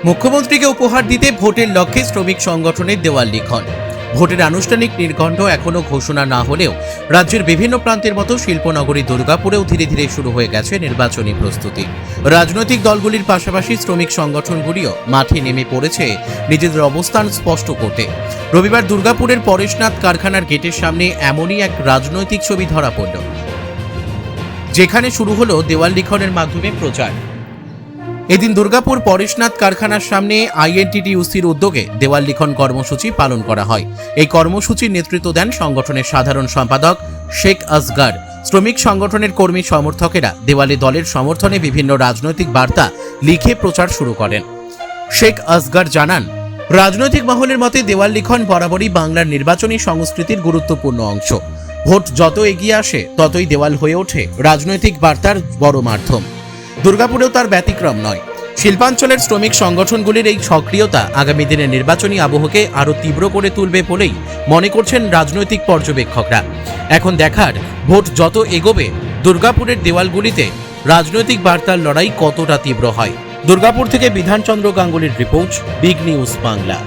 মুখ্যমন্ত্রীকে উপহার দিতে ভোটের লক্ষ্যে শ্রমিক সংগঠনের দেওয়াল লিখন। ভোটের আনুষ্ঠানিক নির্ঘণ্ট এখনও ঘোষণা না হলেও রাজ্যের বিভিন্ন প্রান্তের মতো শিল্পনগরী দুর্গাপুরেও ধীরে ধীরে শুরু হয়ে গেছে নির্বাচনী প্রস্তুতি। রাজনৈতিক দলগুলির পাশাপাশি শ্রমিক সংগঠনগুলিও মাঠে নেমে পড়েছে নিজেদের অবস্থান স্পষ্ট করতে। রবিবার দুর্গাপুরের পরেশনাথ কারখানার গেটের সামনে এমনই এক রাজনৈতিক ছবি ধরা পড়ল, যেখানে শুরু হলো দেওয়াল লিখনের মাধ্যমে প্রচার। এদিন দুর্গাপুর পরেশনাথ কারখানার সামনে আইএনটিটিইউসির উদ্যোগে দেওয়াল লিখন কর্মসূচি পালন করা হয়। এই কর্মসূচির নেতৃত্ব দেন সংগঠনের সাধারণ সম্পাদক শেখ আসগার। শ্রমিক সংগঠনের কর্মী সমর্থকেরা দেওয়ালে দলের সমর্থনে বিভিন্ন রাজনৈতিক বার্তা লিখে প্রচার শুরু করেন। শেখ আসগার জানান, রাজনৈতিক মহলের মতে দেওয়াল লিখন বরাবরই বাংলার নির্বাচনী সংস্কৃতির গুরুত্বপূর্ণ অংশ। ভোট যত এগিয়ে আসে ততই দেওয়াল হয়ে ওঠে রাজনৈতিক বার্তার বড় মাধ্যম। দুর্গাপুরেও তার ব্যতিক্রম নয়। শিল্পাঞ্চলের শ্রমিক সংগঠনগুলির এই সক্রিয়তা আগামী দিনের নির্বাচনী আবহকে আরও তীব্র করে তুলবে বলেই মনে করছেন রাজনৈতিক পর্যবেক্ষকরা। এখন দেখার, ভোট যত এগোবে দুর্গাপুরের দেওয়ালগুলিতে রাজনৈতিক বার্তার লড়াই কতটা তীব্র হয়। দুর্গাপুর থেকে বিধানচন্দ্র গাঙ্গুলির রিপোর্ট, বিগ নিউজ বাংলা।